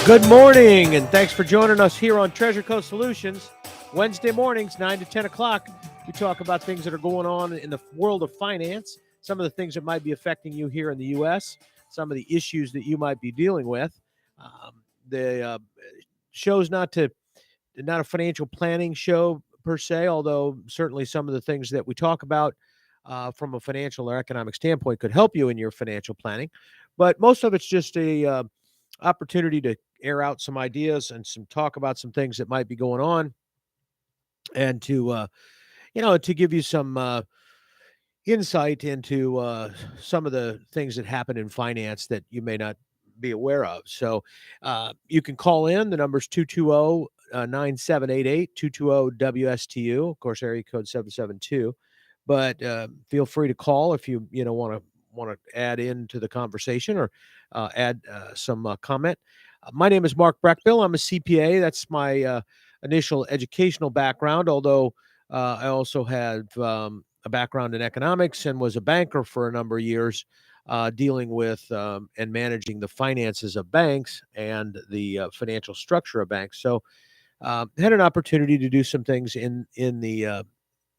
Good morning, and thanks for joining us here on Treasure Coast Solutions. Wednesday mornings, 9 to 10 o'clock, we talk about things that are going on in the world of finance, some of the things that might be affecting you here in the U.S., some of the issues that you might be dealing with. The show's not a financial planning show per se, although certainly some of the things that we talk about from a financial or economic standpoint could help you in your financial planning. But most of it's just a opportunity to air out some ideas and some talk about some things that might be going on, and to give you some insight into some of the things that happen in finance that you may not be aware of. So you can call in. The number's 220-9788, 220-WSTU, of course, area code 772. But feel free to call if you want to add into the conversation or add some comment. My name is Mark Breckbill. I'm a CPA. That's my initial educational background, although I also have a background in economics and was a banker for a number of years, dealing with and managing the finances of banks and the financial structure of banks. So had an opportunity to do some things in the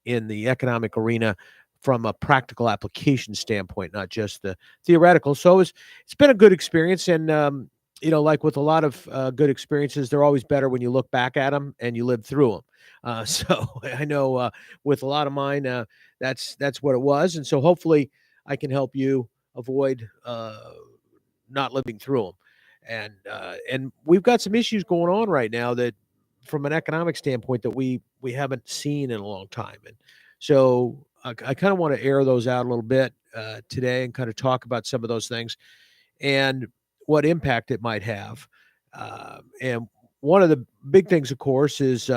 economic arena from a practical application standpoint, not just the theoretical. So it's been a good experience. And, like with a lot of good experiences, they're always better when you look back at them and you live through them. So I know with a lot of mine, that's what it was. And so hopefully I can help you avoid not living through them. And we've got some issues going on right now that, from an economic standpoint, that we haven't seen in a long time. And so I kind of want to air those out a little bit today and kind of talk about some of those things and what impact it might have. And one of the big things, of course, is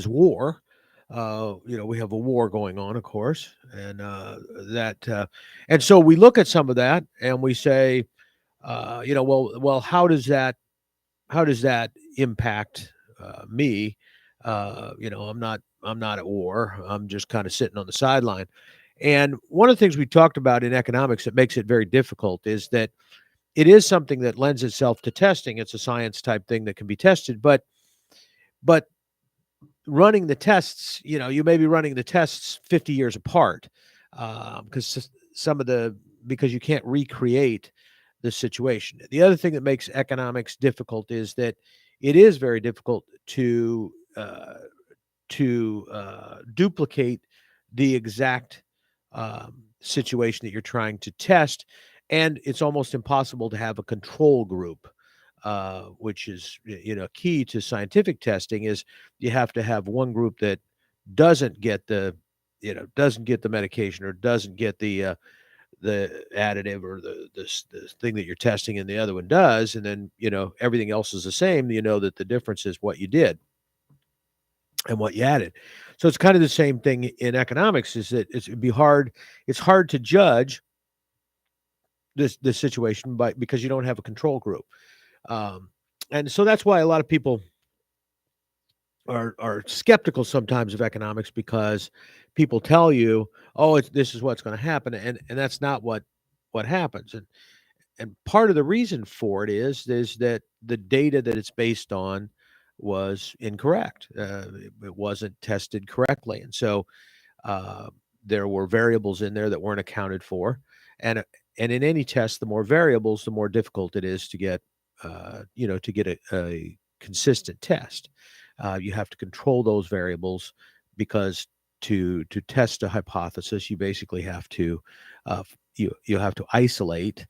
war. We have a war going on, of course, and and so we look at some of that and we say, well, how does that impact me? I'm not at war. I'm just kind of sitting on the sideline. And one of the things we talked about in economics that makes it very difficult is that it is something that lends itself to testing. It's a science type thing that can be tested, but running the tests, you may be running the tests 50 years apart, because because you can't recreate the situation. The other thing that makes economics difficult is that it is very difficult to duplicate the exact situation that you're trying to test, and it's almost impossible to have a control group, which is key to scientific testing. Is you have to have one group that doesn't get the medication or doesn't get the additive or the thing that you're testing, and the other one does, and then everything else is the same. That the difference is what you did and what you added. So it's kind of the same thing in economics, is that it's hard to judge this situation because you don't have a control group. And so that's why a lot of people are skeptical sometimes of economics, because people tell you, oh, this is what's going to happen, and that's not what happens. And part of the reason for it is that the data that it's based on was incorrect. It wasn't tested correctly, and so there were variables in there that weren't accounted for. And in any test, the more variables, the more difficult it is to get a consistent test. You have to control those variables, because to test a hypothesis, you basically have to you have to isolate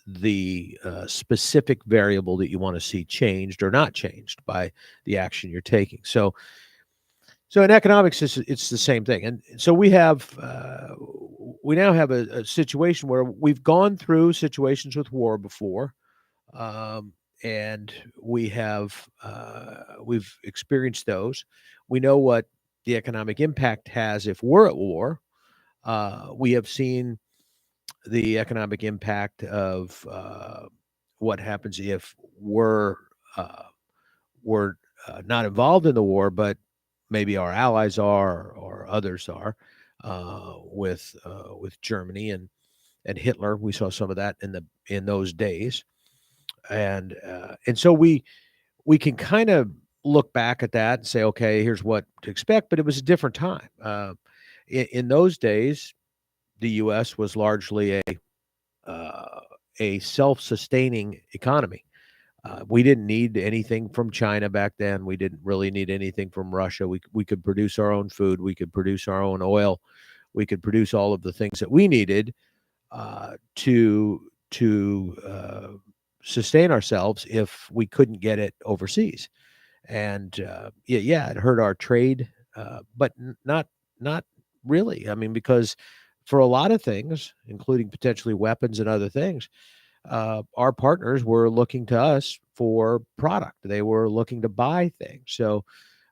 the specific variable that you want to see changed or not changed by the action you're taking. So in economics, it's the same thing. And so we now have a situation where we've gone through situations with war before, and we've experienced those. We know what the economic impact has if we're at war. We have seen the economic impact of what happens if we're not involved in the war, but maybe our allies are, or others are, with Germany and Hitler. We saw some of that in those days. And so we can kind of look back at that and say, okay, here's what to expect. But it was a different time. In those days, the U.S. was largely uh, a self-sustaining economy. We didn't need anything from China back then. We didn't really need anything from Russia. We could produce our own food. We could produce our own oil. We could produce all of the things that we needed to sustain ourselves if we couldn't get it overseas. And yeah, it hurt our trade, but not really. I mean, because for a lot of things, including potentially weapons and other things, our partners were looking to us for product. They were looking to buy things.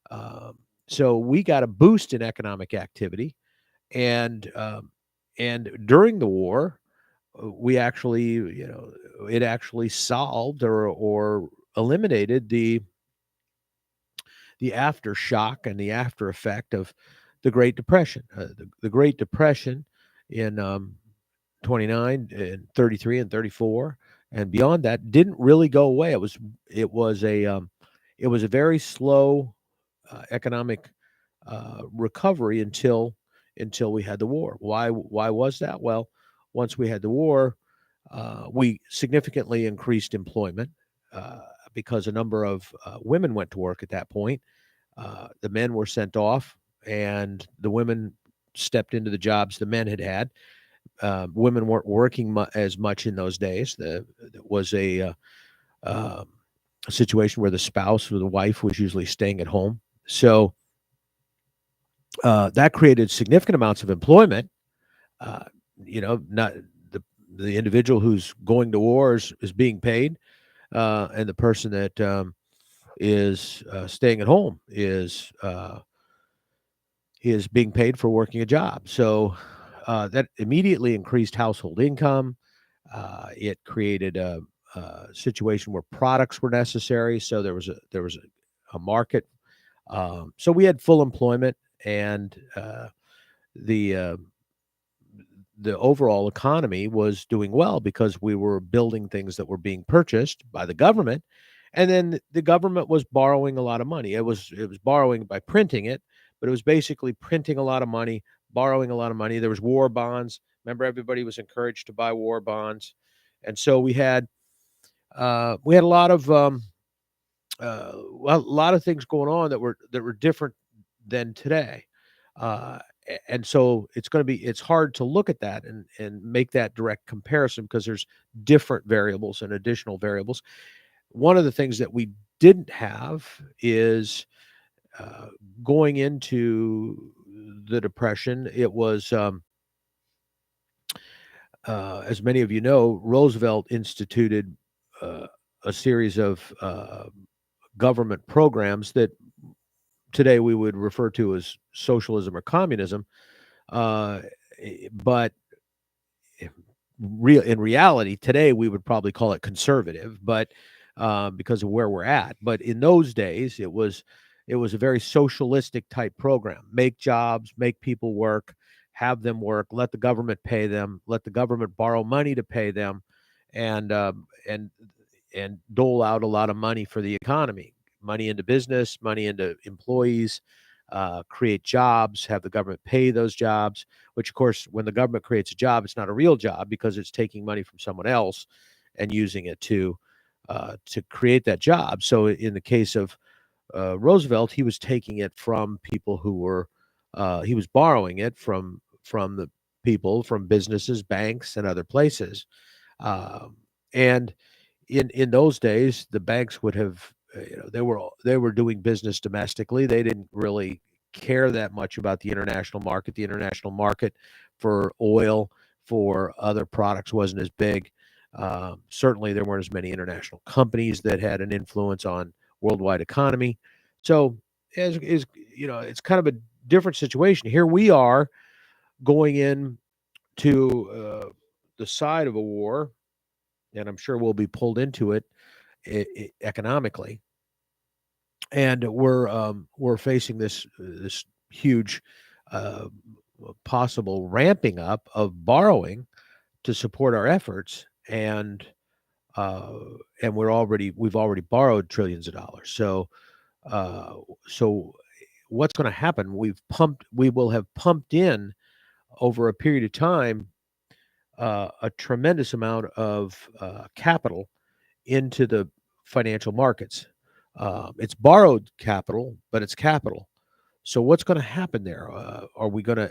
Um, so we got a boost in economic activity, and and during the war, we actually, it actually solved or eliminated the aftershock and the after effect of the Great Depression. The Great Depression in 29 and 33 and 34 and beyond that didn't really go away. It was it was a very slow economic recovery until we had the war. Why was that? Well, once we had the war, we significantly increased employment because a number of women went to work at that point. The men were sent off, and the women stepped into the jobs the men had had. Women weren't working as much in those days. There was um, a situation where the spouse or the wife was usually staying at home. So that created significant amounts of employment. Uh, not the individual who's going to war is being paid, and the person that is staying at home is being paid for working a job. So that immediately increased household income. It created a situation where products were necessary. So there was a market. So we had full employment, and the uh, the overall economy was doing well because we were building things that were being purchased by the government, and then the government was borrowing a lot of money. It was borrowing by printing it, but it was basically printing a lot of money, borrowing a lot of money. There was war bonds. Remember, everybody was encouraged to buy war bonds, and so we had a lot of well, a lot of things going on that were different than today. Uh, and so it's hard to look at that and make that direct comparison because there's different variables and additional variables. One of the things that we didn't have is uh, going into the depression. It was as many of you know, Roosevelt instituted uh, a series of government programs that today we would refer to as socialism or communism. Uh, but in reality, today we would probably call it conservative, but because of where we're at. But in those days, it was a very socialistic type program. Make jobs, make people work, have them work, let the government pay them, let the government borrow money to pay them, and and dole out a lot of money for the economy, money into business, money into employees, create jobs, have the government pay those jobs. Which, of course, when the government creates a job, it's not a real job because it's taking money from someone else and using it to create that job. So, in the case of Roosevelt, he was taking it from people who were he was borrowing it from the people, from businesses, banks, and other places. Um, and in those days, the banks would have, they were doing business domestically. They didn't really care that much about the international market. The international market for oil, for other products, wasn't as big. Certainly, there weren't as many international companies that had an influence on worldwide economy. So, it's kind of a different situation. Here we are going in to the side of a war, and I'm sure we'll be pulled into it economically, and we're facing this huge uh, possible ramping up of borrowing to support our efforts, and uh, and we've already borrowed trillions of dollars. Uh, so what's going to happen? We will have pumped in over a period of time a tremendous amount of capital into the financial markets. It's borrowed capital, but it's capital. So what's going to happen there? Are we going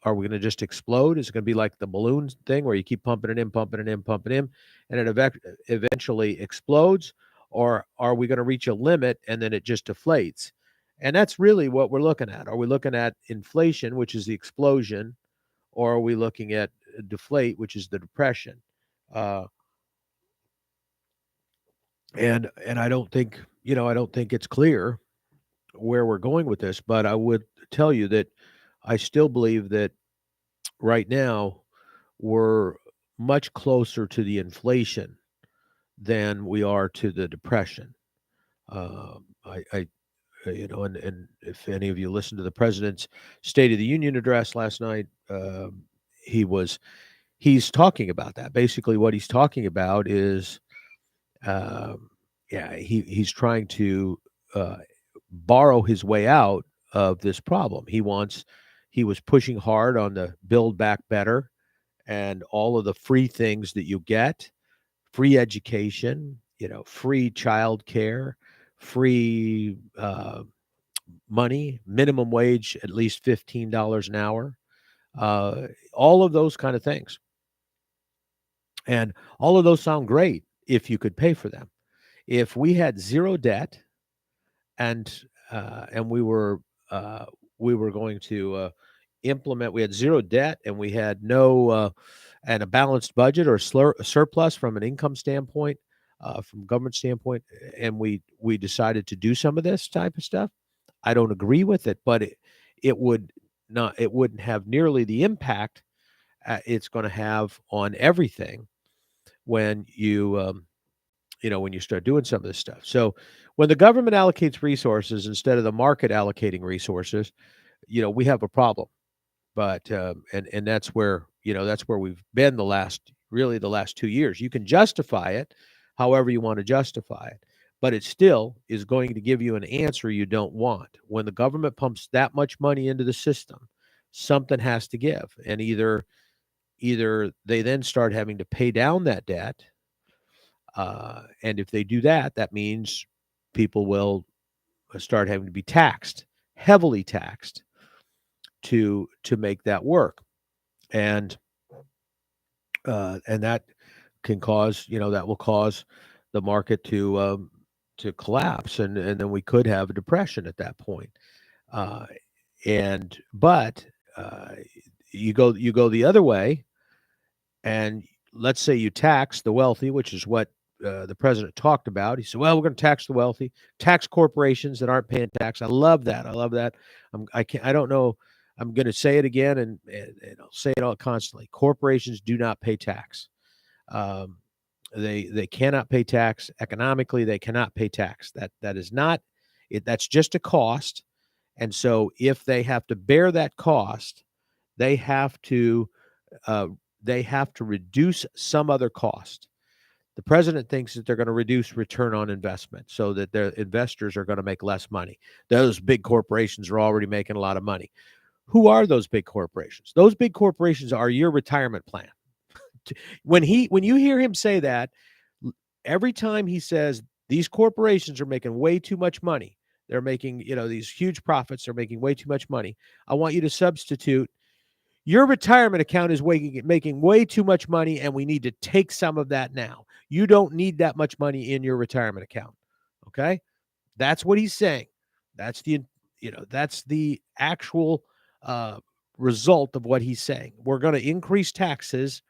to just explode? Is it going to be like the balloon thing where you keep pumping it in, pumping it in, pumping it in, and it eventually explodes? Or are we going to reach a limit and then it just deflates? And that's really what we're looking at. Are we looking at inflation, which is the explosion, or are we looking at deflate, which is the depression? Uh, and I don't think it's clear where we're going with this, but I would tell you that I still believe that right now we're much closer to the inflation than we are to the depression. And if any of you listened to the president's State of the Union address last night, he was he's talking about that. Basically, what he's talking about is, um, yeah, he's trying to uh, borrow his way out of this problem. He was pushing hard on the Build Back Better and all of the free things that you get, free education, free childcare, free money, minimum wage at least $15 an hour, all of those kind of things. And all of those sound great if you could pay for them. If we had zero debt and uh, we were going to implement, we had zero debt and we had no and a balanced budget or a surplus from an income standpoint, from government standpoint, and we decided to do some of this type of stuff. I don't agree with it, but it wouldn't have nearly the impact it's going to have on everything when when you start doing some of this stuff. So when the government allocates resources instead of the market allocating resources, we have a problem. But and that's where we've been the last 2 years. You can justify it however you want to justify it, but it still is going to give you an answer you don't want. When the government pumps that much money into the system, something has to give, and either they then start having to pay down that debt, and if they do that, that means people will start having to be taxed, heavily taxed, to make that work. And that can cause, that will cause the market to collapse, and then we could have a depression at that point. Uh, and but you go the other way, and let's say you tax the wealthy, which is what the president talked about. He said, "Well, we're going to tax the wealthy, tax corporations that aren't paying tax." I love that. I love that. I can't. I don't know. I'm going to say it again, and I'll say it all constantly. Corporations do not pay tax. Um, they cannot pay tax economically. They cannot pay tax. That is not it. That's just a cost. And so, if they have to bear that cost, they have to uh, they have to reduce some other cost. The president thinks that they're going to reduce return on investment so that their investors are going to make less money. Those big corporations are already making a lot of money. Who are those big corporations? Those big corporations are your retirement plan. When you hear him say that, every time he says these corporations are making way too much money, they're making, these huge profits, they're making way too much money. I want you to substitute your retirement account is making way too much money, and we need to take some of that now. You don't need that much money in your retirement account. Okay? That's what he's saying. That's the actual uh, result of what he's saying. We're going to increase taxes,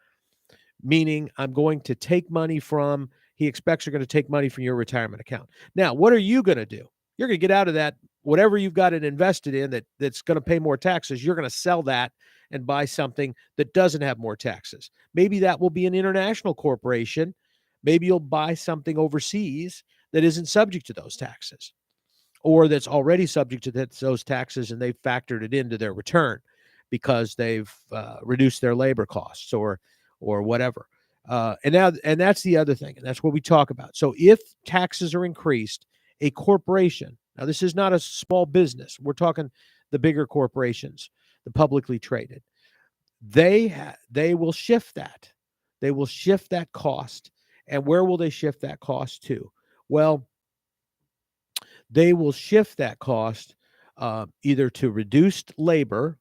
meaning I'm going to take money from, he expects you're going to take money from your retirement account. Now, what are you going to do? You're going to get out of that, whatever you've got it invested in that's going to pay more taxes. You're going to sell that and buy something that doesn't have more taxes. Maybe that will be an international corporation. Maybe you'll buy something overseas that isn't subject to those taxes, or that's already subject to those taxes and they've factored it into their return because they've reduced their labor costs or whatever. And that's the other thing, and that's what we talk about. So if taxes are increased, a corporation, now this is not a small business, we're talking the bigger corporations, the publicly traded, they will shift that. They will shift that cost. And where will they shift that cost to? Well, they will shift that cost either to reduced labor,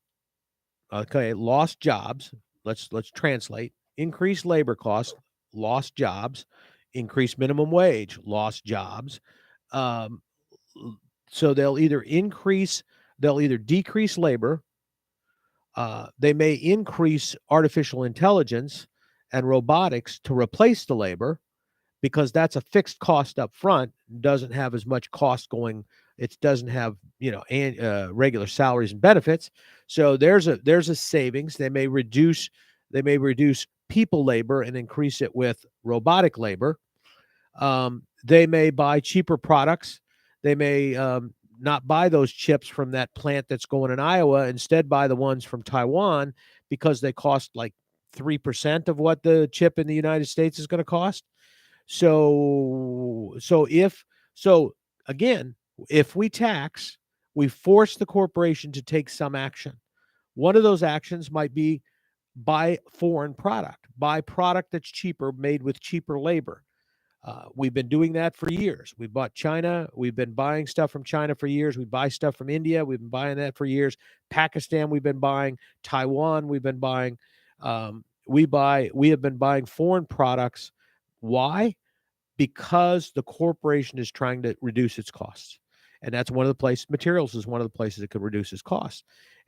okay, lost jobs. Let's translate: increased labor costs, lost jobs; increased minimum wage, lost jobs. Um, so they'll either decrease labor, they may increase artificial intelligence and robotics to replace the labor, because that's a fixed cost up front, doesn't have as much cost going. It doesn't have, regular salaries and benefits. So there's a savings. They may reduce people labor and increase it with robotic labor. They may buy cheaper products. They may not buy those chips from that plant that's going in Iowa, instead buy the ones from Taiwan, because they cost like 3% of what the chip in the United States is going to cost. So again, if we tax, we force the corporation to take some action. One of those actions might be buy foreign product, buy product that's cheaper, made with cheaper labor. We've been doing that for years. We bought China. We've been buying stuff from China for years. We buy stuff from India. We've been buying that for years. Pakistan, we've been buying. Taiwan, we've been buying. We have been buying foreign products. Why? Because the corporation is trying to reduce its costs. And that's one of the places. Materials is one of the places it could reduce its costs,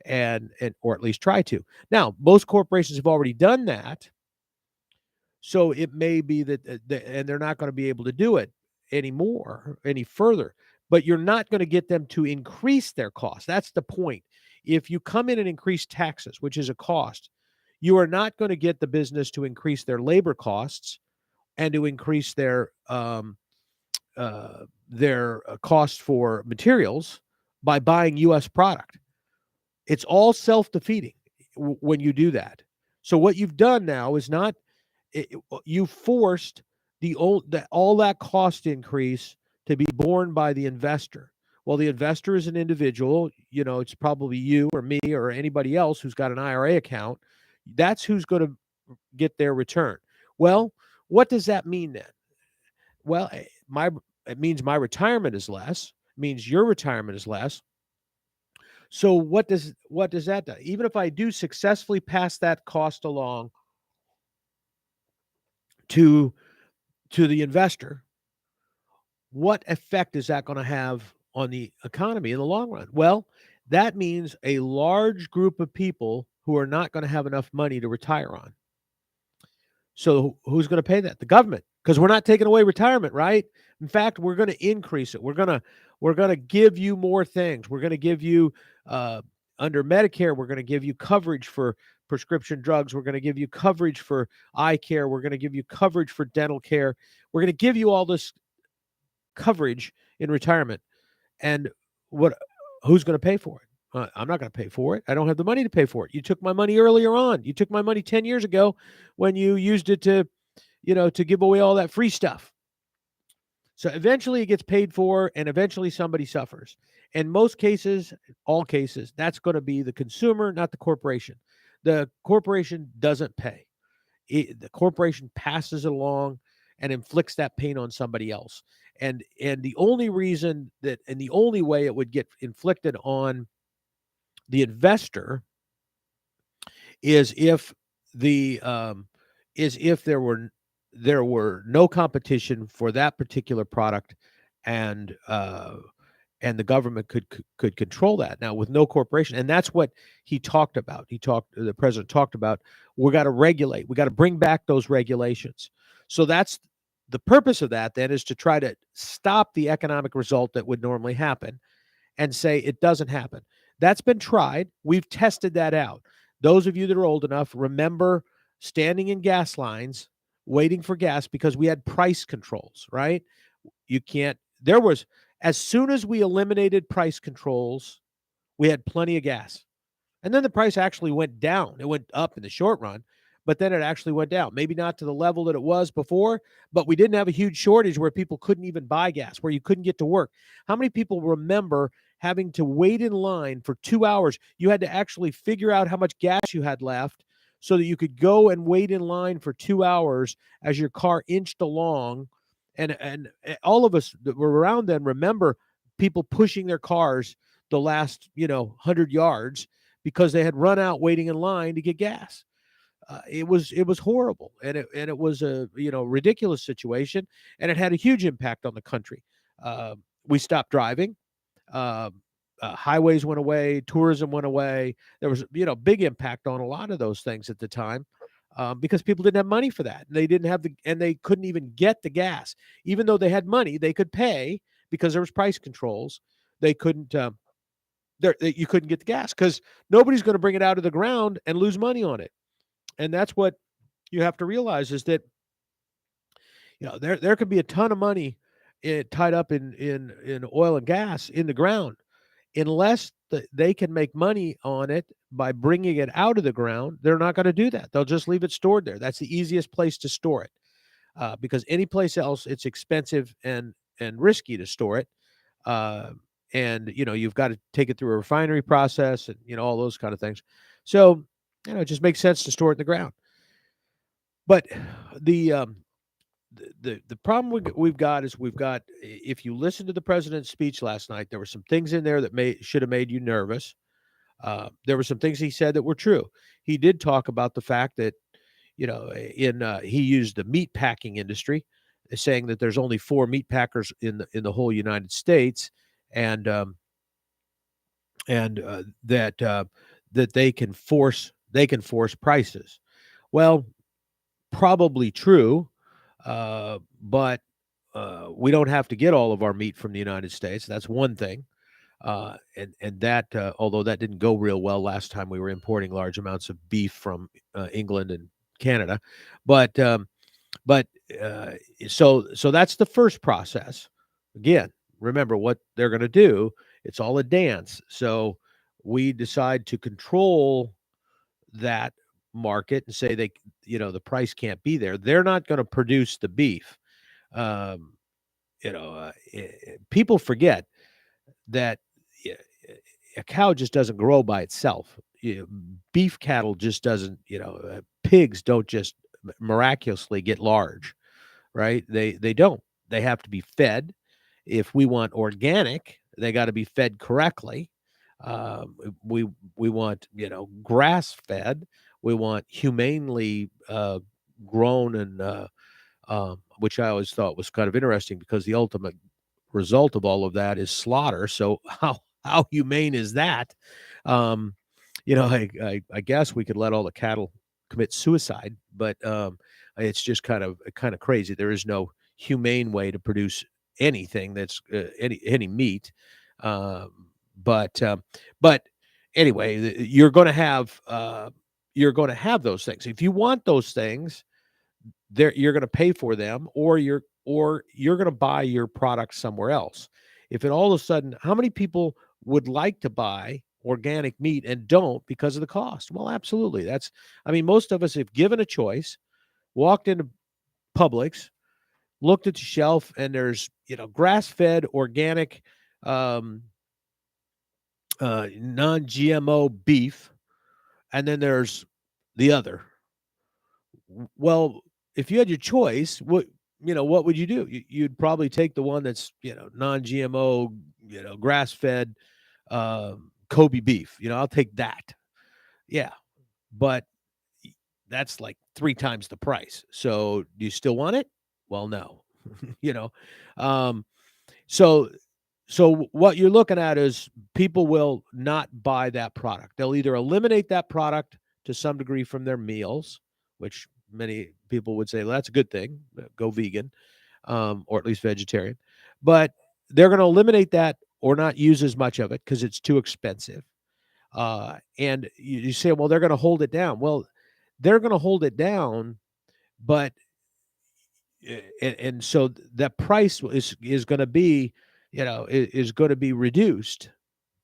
and or at least try to. Now, most corporations have already done that, so it may be that, and they're not going to be able to do it any further. But you're not going to get them to increase their costs. That's the point. If you come in and increase taxes, which is a cost, you are not going to get the business to increase their labor costs and to increase their cost for materials by buying U.S. product. It's all self-defeating when you do that. So what you've done now is not you forced all that cost increase to be borne by the investor. Well, the investor is an individual. It's probably you or me or anybody else who's got an IRA account. That's who's going to get their return. Well, what does that mean then? Well, it means my retirement is less. It means your retirement is less. So what does that do? Even if I do successfully pass that cost along to the investor, what effect is that going to have on the economy in the long run? Well, that means a large group of people who are not going to have enough money to retire on. So who's going to pay that? The government, because we're not taking away retirement, right? In fact, we're going to increase it. We're going to give you more things. We're going to give you under Medicare, we're going to give you coverage for prescription drugs. We're going to give you coverage for eye care. We're going to give you coverage for dental care. We're going to give you all this coverage in retirement. And who's going to pay for it? I'm not going to pay for it. I don't have the money to pay for it. You took my money earlier on. You took my money 10 years ago when you used it to give away all that free stuff. So eventually it gets paid for, and eventually somebody suffers. In most cases, all cases, that's going to be the consumer, not the corporation. The corporation doesn't pay. The corporation passes it along and inflicts that pain on somebody else. And the only reason and the only way it would get inflicted on the investor is if there were no competition for that particular product, and the government could control that. Now, with no corporation, and that's what he talked about. The president talked about, we got to regulate. We got to bring back those regulations. So that's the purpose of that. Then is to try to stop the economic result that would normally happen, and say it doesn't happen. That's been tried. We've tested that out. Those of you that are old enough remember standing in gas lines waiting for gas because we had price controls, right? As soon as we eliminated price controls, we had plenty of gas. And then the price actually went down. It went up in the short run, but then it actually went down. Maybe not to the level that it was before, but we didn't have a huge shortage where people couldn't even buy gas, where you couldn't get to work. How many people remember having to wait in line for 2 hours? You had to actually figure out how much gas you had left so that you could go and wait in line for 2 hours as your car inched along. And all of us that were around then remember people pushing their cars the last 100 yards because they had run out waiting in line to get gas. It was horrible, and it was a ridiculous situation, and it had a huge impact on the country. We stopped driving. Uh, Highways went away. Tourism went away. There was big impact on a lot of those things at the time. Because people didn't have money for that, and they couldn't even get the gas, even though they had money they could pay because there was price controls. They couldn't. You couldn't get the gas because nobody's going to bring it out of the ground and lose money on it. And that's what you have to realize is that there could be a ton of money tied up in oil and gas in the ground, unless they can make money on it by bringing it out of the ground. They're not going to do that. They'll just leave it stored there. That's the easiest place to store it, because any place else it's expensive and risky to store it. Uh, and you've got to take it through a refinery process and all those kind of things. So it just makes sense to store it in the ground. But the the problem we've got is if you listen to the president's speech last night, there were some things in there that should have made you nervous. There were some things he said that were true. He did talk about the fact that he used the meat packing industry, saying that there's only 4 meat packers in the whole United States, and that they can force prices. Well, probably true, but we don't have to get all of our meat from the United States. That's one thing, and that although that didn't go real well last time we were importing large amounts of beef from England and Canada, but but uh, so that's the first process. Again, remember what they're going to do. It's all a dance. So we decide to control that market and say the price can't be there. They're not going to produce the beef. Um, People forget that a cow just doesn't grow by itself. Beef cattle just doesn't. Pigs don't just miraculously get large, right? They don't. They have to be fed. If we want organic, they got to be fed correctly. We want grass fed. We want humanely grown, and which I always thought was kind of interesting because the ultimate result of all of that is slaughter. So how humane is that? Um, I guess we could let all the cattle commit suicide, but it's just kind of crazy. There is no humane way to produce anything that's any meat. Um, but anyway, you're going to have those things. If you want those things, you're going to pay for them, or you're going to buy your product somewhere else. If it all of a sudden, how many people would like to buy organic meat and don't because of the cost? Well, absolutely. Most of us, if given a choice, walked into Publix, looked at the shelf, and there's grass-fed organic um, non-GMO beef, and then there's the other. Well, if you had your choice, what would you do? You'd probably take the one that's non-GMO, grass-fed Kobe beef. I'll take that. Yeah, but that's like 3 times the price. So do you still want it? Well, no. you know, um, so what you're looking at is people will not buy that product. They'll either eliminate that product to some degree from their meals, which many people would say, well, that's a good thing. Go vegan, or at least vegetarian. But they're going to eliminate that or not use as much of it because it's too expensive. And you say, well, they're going to hold it down. Well, they're going to hold it down, but and so that price is going to be, is going to be reduced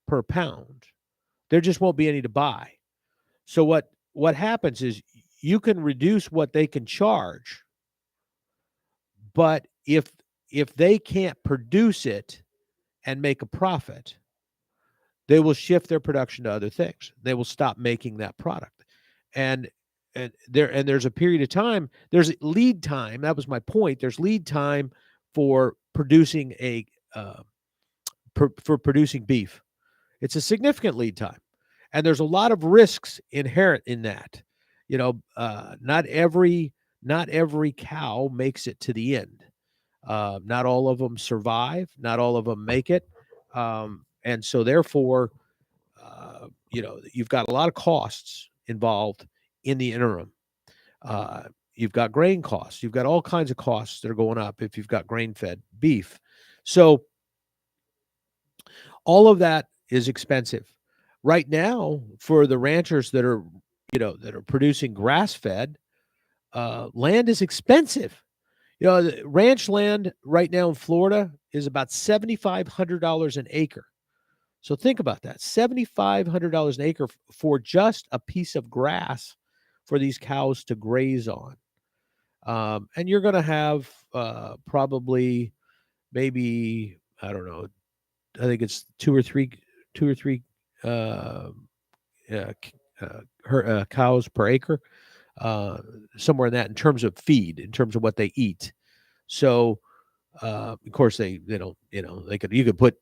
per pound. There just won't be any to buy. So what happens is you can reduce what they can charge, but if they can't produce it and make a profit, they will shift their production to other things. They will stop making that product. And there's a period of time, there's lead time. That was my point. There's lead time for producing for producing beef. It's a significant lead time. And there's a lot of risks inherent in that. Not every cow makes it to the end. Not all of them survive. Not all of them make it. And so therefore, you've got a lot of costs involved in the interim. Uh, you've got grain costs. You've got all kinds of costs that are going up if you've got grain-fed beef. So all of that is expensive. Right now, for the ranchers that are producing grass-fed, land is expensive. The ranch land right now in Florida is about $7,500 an acre. So think about that, $7,500 an acre for just a piece of grass for these cows to graze on. And you're going to have probably maybe, I don't know, I think it's two or three uh, cows per acre, somewhere in that, in terms of feed, in terms of what they eat. So, of course, they don't, you could put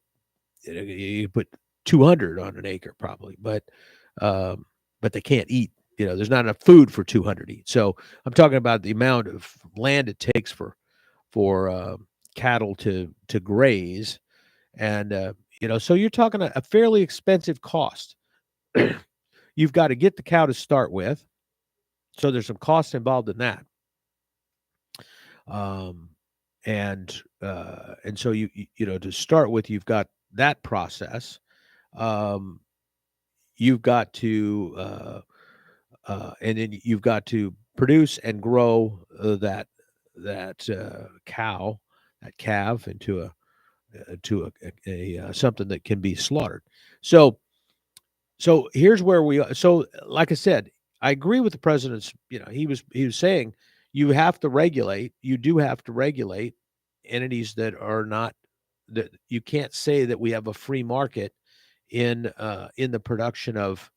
200 on an acre probably, but they can't eat. There's not enough food for 200 to eat. So I'm talking about the amount of land it takes for cattle to graze, and so you're talking a fairly expensive cost. You've got to get the cow to start with, so there's some costs involved in that. Um, and so to start with, you've got that process. You've got to and then you've got to produce and grow that cow, that calf, into a something that can be slaughtered. So here's where we are. So, like I said, I agree with the president's. He was saying you have to regulate. You do have to regulate entities that are not, that you can't say that we have a free market in the production of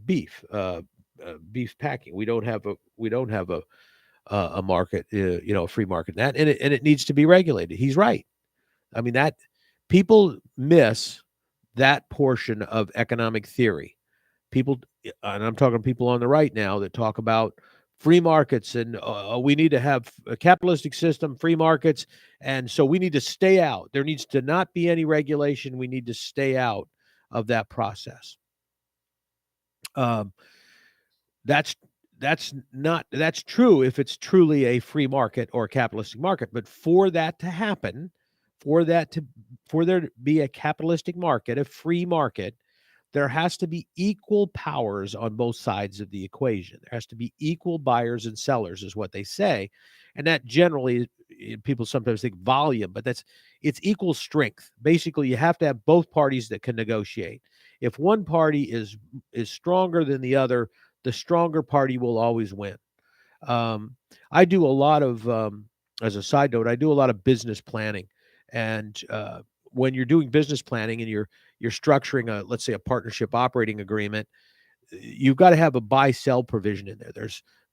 beef, beef packing. We don't have a market, a free market in that, and it needs to be regulated. He's right. I mean, that people miss that portion of economic theory. People, and I'm talking people on the right now that talk about free markets, and we need to have a capitalistic system, free markets, and so we need to stay out. There needs to not be any regulation. We need to stay out of that process. Um, that's that's true if it's truly a free market or a capitalistic market. But for that to happen, for that to for there to be a capitalistic market, a free market, there has to be equal powers on both sides of the equation. There has to be equal buyers and sellers, is what they say. And that generally, people sometimes think volume, but it's equal strength. Basically, you have to have both parties that can negotiate. If one party is stronger than the other, the stronger party will always win. Um, I do a lot of, as a side note, I do a lot of business planning, and when you're doing business planning and you're structuring let's say a partnership operating agreement, you've got to have a buy sell provision in there.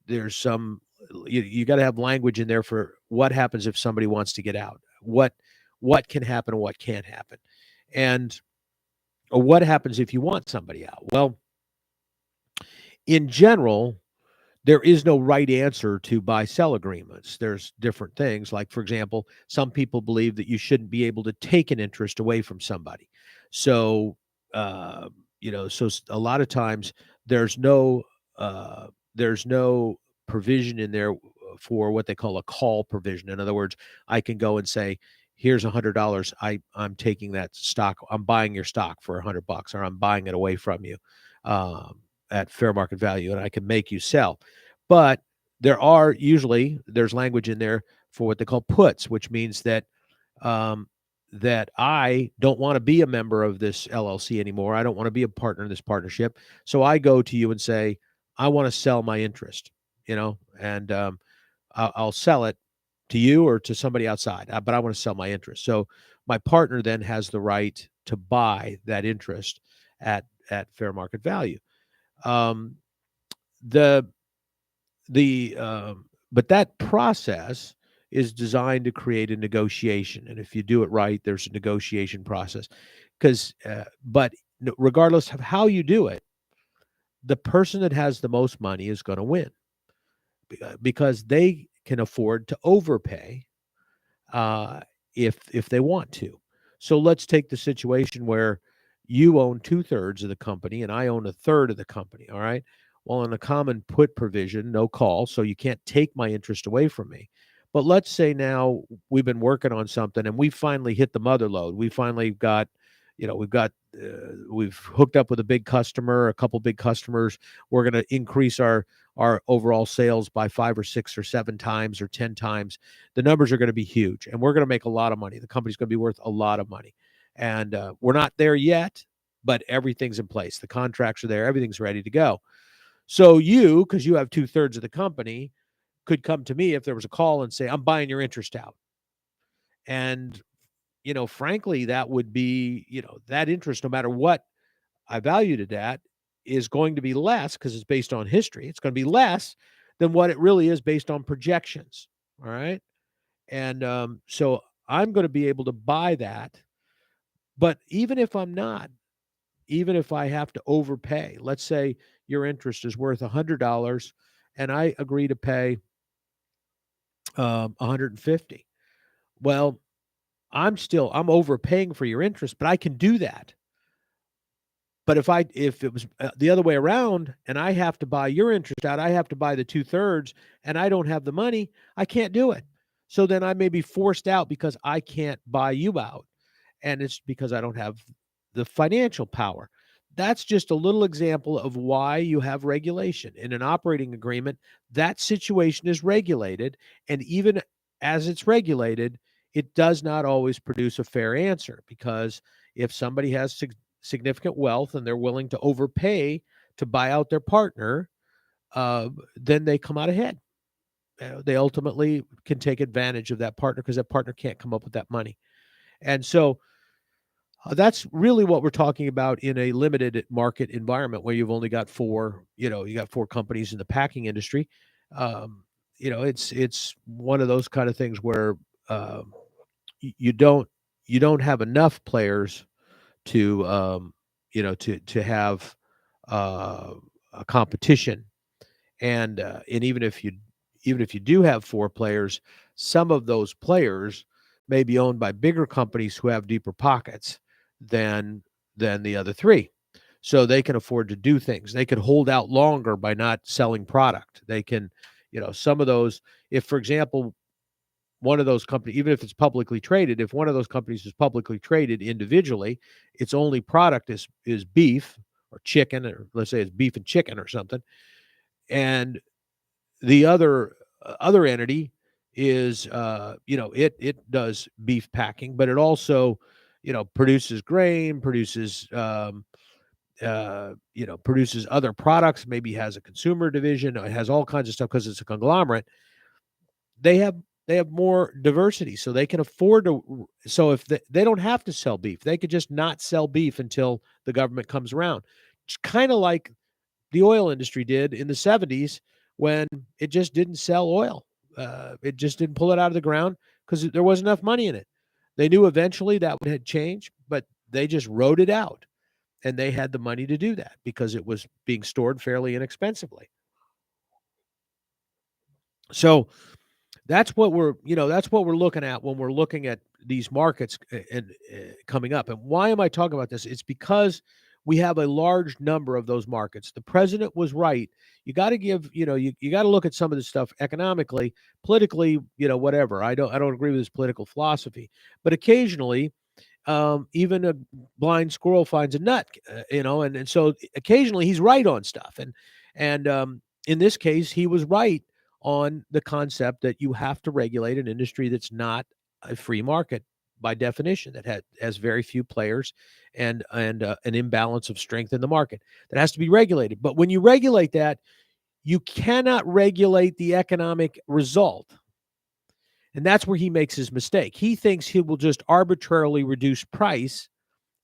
There's some, you got to have language in there for what happens if somebody wants to get out, what can happen and what can't happen, and or what happens if you want somebody out. Well, in general, there is no right answer to buy sell agreements. There's different things. Like, for example, some people believe that you shouldn't be able to take an interest away from somebody. So, a lot of times there's no, there's no provision in there for what they call a call provision. In other words, I can go and say, here's $100. I'm taking that stock. I'm buying your stock for $100, or I'm buying it away from you. At fair market value, and I can make you sell. But there's language in there for what they call puts, which means that that I don't want to be a member of this LLC anymore. I don't want to be a partner in this partnership. So I go to you and say, I want to sell my interest, and I'll sell it to you or to somebody outside, but I want to sell my interest. So my partner then has the right to buy that interest at fair market value. Um, the but that process is designed to create a negotiation, and if you do it right, there's a negotiation process. But regardless of how you do it, the person that has the most money is going to win because they can afford to overpay uh, if they want to. So let's take the situation where you own 2/3 of the company and I own a third of the company. All right. Well, in a common put provision, no call, so you can't take my interest away from me. But let's say now we've been working on something and we finally hit the mother load. We finally got, we've hooked up with a big customer, a couple big customers. We're going to increase our overall sales by 5 or 6 or 7 times or 10 times. The numbers are going to be huge and we're going to make a lot of money. The company's going to be worth a lot of money. And we're not there yet, but everything's in place. The contracts are there. Everything's ready to go. So you, because you have 2/3 of the company, could come to me if there was a call and say, I'm buying your interest out. And, frankly, that would be, that interest, no matter what I valued it at, is going to be less because it's based on history. It's going to be less than what it really is based on projections. All right. And so I'm going to be able to buy that. But even if I have to overpay, let's say your interest is worth $100 and I agree to pay 150. Well, I'm overpaying for your interest, but I can do that. But if it was the other way around and I have to buy your interest out, I have to buy the 2/3 and I don't have the money, I can't do it. So then I may be forced out because I can't buy you out. And it's because I don't have the financial power. That's just a little example of why you have regulation. In an operating agreement, that situation is regulated. And even as it's regulated, it does not always produce a fair answer because if somebody has significant wealth and they're willing to overpay to buy out their partner, then they come out ahead. They ultimately can take advantage of that partner because that partner can't come up with that money. And so that's really what we're talking about in a limited market environment where you've only got you got 4 companies in the packing industry. Um, it's one of those kind of things where um, you don't have enough players to to have uh, a competition. And even if you do have 4 players, some of those players may be owned by bigger companies who have deeper pockets than the other 3. So they can afford to do things. They can hold out longer by not selling product. They can, some of those, if for example, one of those companies, even if it's publicly traded, if one of those companies is publicly traded individually, its only product is beef or chicken, or let's say it's beef and chicken or something, and the other entity is it does beef packing, but it also produces grain, produces other products, maybe has a consumer division, it has all kinds of stuff because it's a conglomerate. They have more diversity, so they can afford to. So if they don't have to sell beef, they could just not sell beef until the government comes around. It's kind of like the oil industry did in the 70s when it just didn't sell oil. It just didn't pull it out of the ground because there wasn't enough money in it. They knew eventually that would change, but they just wrote it out, and they had the money to do that because it was being stored fairly inexpensively. So that's what we're looking at when we're looking at these markets and coming up. And why am I talking about this? It's because we have a large number of those markets. The president was right. You got to give, you got to look at some of this stuff economically, politically, whatever. I don't agree with his political philosophy, but occasionally even a blind squirrel finds a nut, and so occasionally he's right on stuff. And in this case, he was right on the concept that you have to regulate an industry that's not a free market by definition, that has very few players and an imbalance of strength in the market that has to be regulated. But when you regulate that, you cannot regulate the economic result. And that's where he makes his mistake. He thinks he will just arbitrarily reduce price,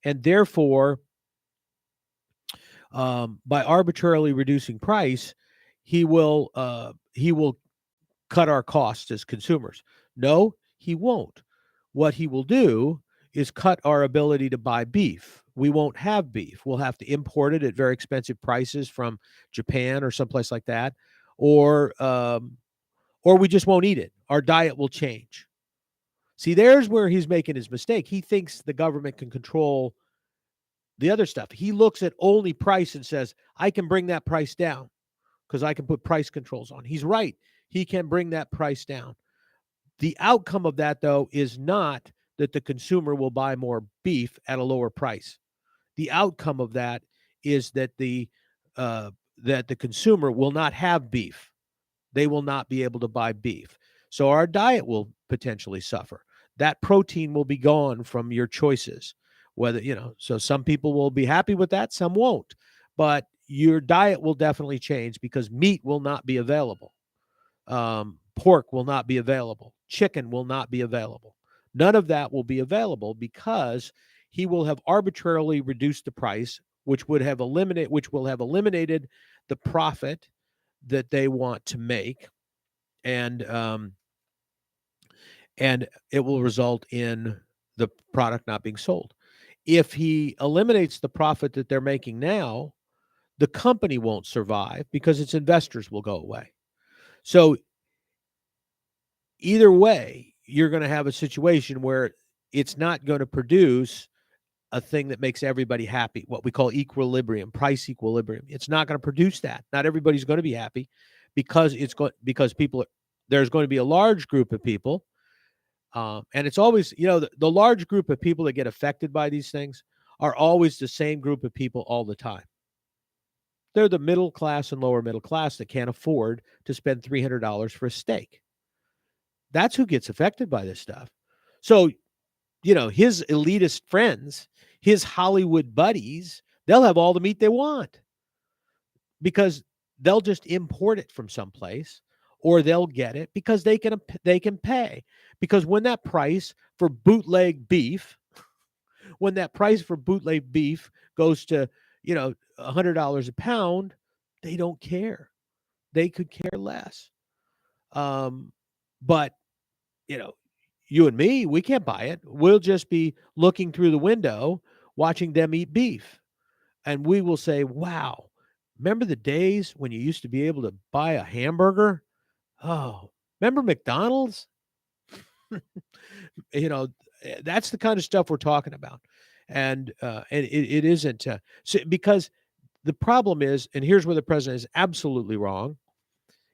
and therefore, by arbitrarily reducing price, he will cut our costs as consumers. No, he won't. What he will do is cut our ability to buy beef. We won't have beef. We'll have to import it at very expensive prices from Japan or someplace like that, or we just won't eat it. Our diet will change. See, there's where he's making his mistake. He thinks the government can control the other stuff. He looks at only price and says, I can bring that price down because I can put price controls on. He's right. He can bring that price down. The outcome of that, though, is not that the consumer will buy more beef at a lower price. The outcome of that is that the consumer will not have beef. They will not be able to buy beef. So our diet will potentially suffer. That protein will be gone from your choices. So some people will be happy with that, some won't. But your diet will definitely change because meat will not be available. Pork will not be available. Chicken will not be available. None of that will be available because he will have arbitrarily reduced the price, which will have eliminated the profit that they want to make, and it will result in the product not being sold. If he eliminates the profit that they're making now, the company won't survive because its investors will go away. So either way, you're going to have a situation where it's not going to produce a thing that makes everybody happy, what we call equilibrium, price equilibrium. It's not going to produce that. Not everybody's going to be happy because there's going to be a large group of people. And it's always, the large group of people that get affected by these things are always the same group of people all the time. They're the middle class and lower middle class that can't afford to spend $300 for a steak. That's who gets affected by this stuff. So, his elitist friends, his Hollywood buddies, they'll have all the meat they want because they'll just import it from someplace, or they'll get it because they can pay. Because when that price for bootleg beef goes to, $100 a pound, they don't care. They could care less. But, you and me, we can't buy it. We'll just be looking through the window, watching them eat beef. And we will say, wow, remember the days when you used to be able to buy a hamburger? Oh, remember McDonald's? That's the kind of stuff we're talking about. And it isn't because the problem is, and here's where the president is absolutely wrong.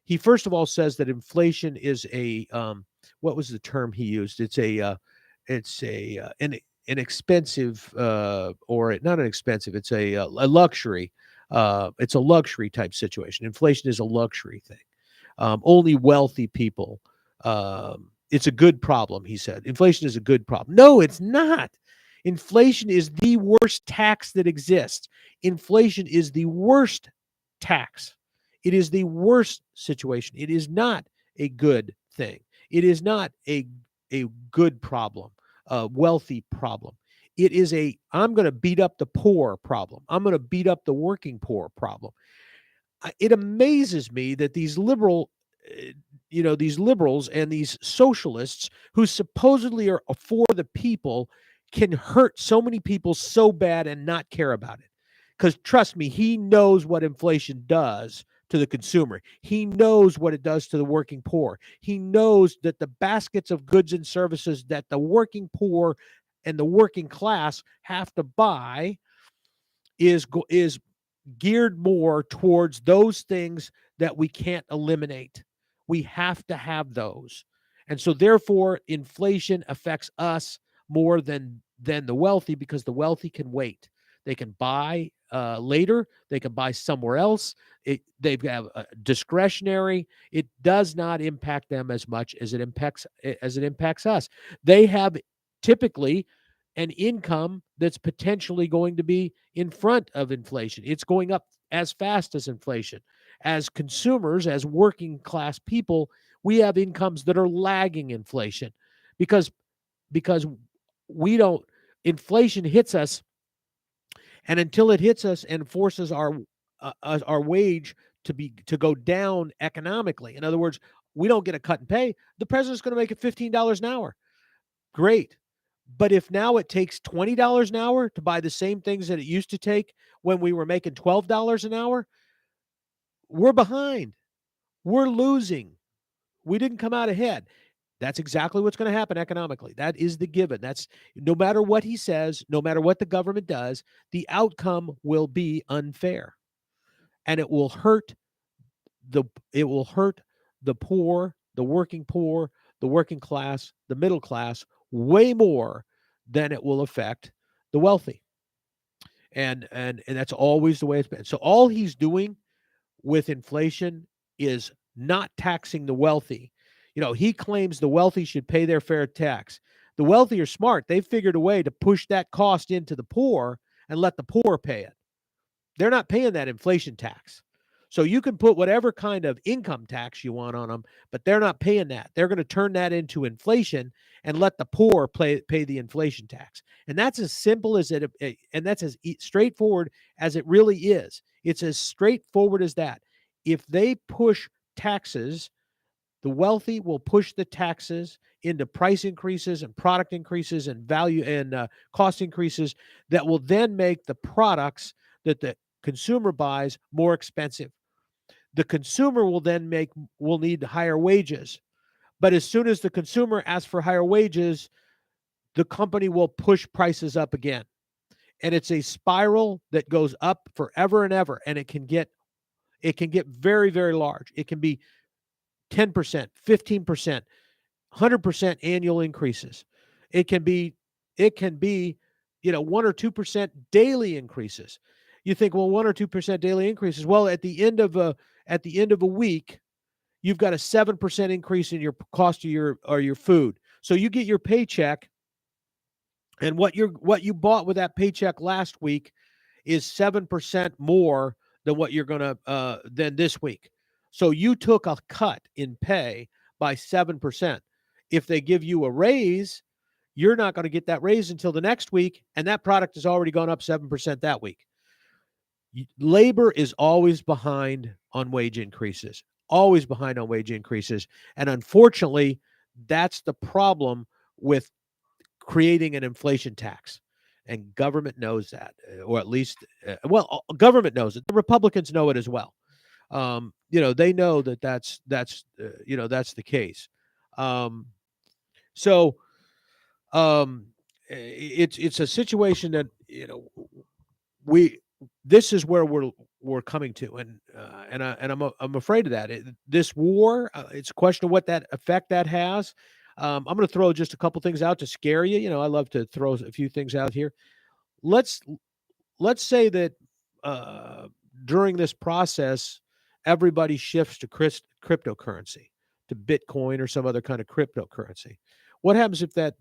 He first of all says that inflation is what was the term he used? An expensive or not an expensive. It's a luxury. It's a luxury type situation. Inflation is a luxury thing. Only wealthy people. It's a good problem, he said. Inflation is a good problem. No, it's not. Inflation is the worst tax that exists. Inflation is the worst tax. It is the worst situation. It is not a good thing. It is not a good problem, a wealthy problem. It is I'm going to beat up the poor problem. I'm going to beat up the working poor problem. It amazes me that these liberals and these socialists who supposedly are for the people can hurt so many people so bad and not care about it. Because trust me, he knows what inflation does to the consumer. He knows what it does to the working poor. He knows that the baskets of goods and services that the working poor and the working class have to buy is geared more towards those things that we can't eliminate. We have to have those. And so therefore inflation affects us more than the wealthy, because the wealthy can wait. They can buy later. They can buy somewhere else. They've got discretionary. It does not impact them as much as it impacts us. They have typically an income that's potentially going to be in front of inflation. It's going up as fast as inflation. As consumers, as working class people, we have incomes that are lagging inflation because because we don't inflation hits us, and until it hits us and forces our wage to go down economically. In other words, we don't get a cut in pay. The president's going to make it $15 an hour. Great. But if now it takes $20 an hour to buy the same things that it used to take when we were making $12 an hour, we're behind. We're losing. We didn't come out ahead. That's exactly what's going to happen economically. That is the given. That's no matter what he says, no matter what the government does, the outcome will be unfair. And the it will hurt the poor, the working class, the middle class way more than it will affect the wealthy. And that's always the way it's been. So all he's doing with inflation is not taxing the wealthy. He claims the wealthy should pay their fair tax. The wealthy are smart. They've figured a way to push that cost into the poor and let the poor pay it. They're not paying that inflation tax. So you can put whatever kind of income tax you want on them, but they're not paying that. They're going to turn that into inflation and let the poor pay the inflation tax. And that's as simple as it, and that's as straightforward as it really is. It's as straightforward as that. If they push taxes, the wealthy will push the taxes into price increases and product increases and value and cost increases that will then make the products that the consumer buys more expensive. The consumer will need higher wages. But as soon as the consumer asks for higher wages, the company will push prices up again. And it's a spiral that goes up forever and ever. And it can get very, very large. It can be 10%, 15%, 100% annual increases. It can be 1 or 2% daily increases. You think, well, 1 or 2% daily increases. Well, at the end of a week, you've got a 7% increase in your cost of your food. So you get your paycheck, and what you bought with that paycheck last week is 7% more than what you're going to than this week. So you took a cut in pay by 7%. If they give you a raise, you're not going to get that raise until the next week, and that product has already gone up 7% that week. Labor is always behind on wage increases, always behind on wage increases. And unfortunately, that's the problem with creating an inflation tax. And government knows that, or at least, government knows it. The Republicans know it as well. They know that's the case. So it's a situation that this is where we're coming to, and I'm afraid of that. This war, it's a question of what that effect that has. I'm going to throw just a couple things out to scare you. I love to throw a few things out here. Let's say that during this process, everybody shifts to cryptocurrency, to Bitcoin or some other kind of cryptocurrency. What happens if that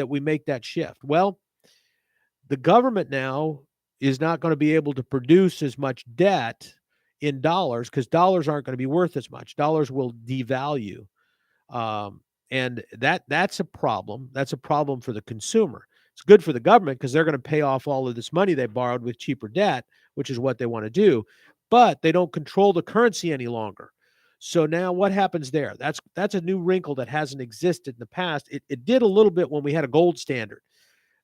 we make that shift? Well, the government now is not going to be able to produce as much debt in dollars because dollars aren't going to be worth as much. Dollars will devalue. And that's a problem. That's a problem for the consumer. It's good for the government because they're going to pay off all of this money they borrowed with cheaper debt, which is what they want to do. But they don't control the currency any longer. So now what happens there? That's a new wrinkle that hasn't existed in the past. It did a little bit when we had a gold standard.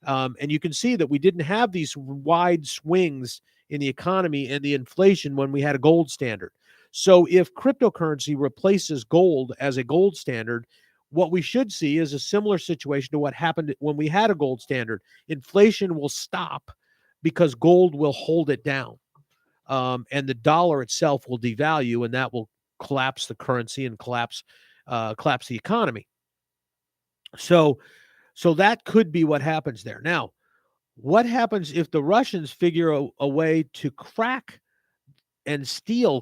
And you can see that we didn't have these wide swings in the economy and the inflation when we had a gold standard. So if cryptocurrency replaces gold as a gold standard, what we should see is a similar situation to what happened when we had a gold standard. Inflation will stop because gold will hold it down. And the dollar itself will devalue, and that will collapse the currency and collapse the economy. So that could be what happens there. Now, what happens if the Russians figure a way to crack and steal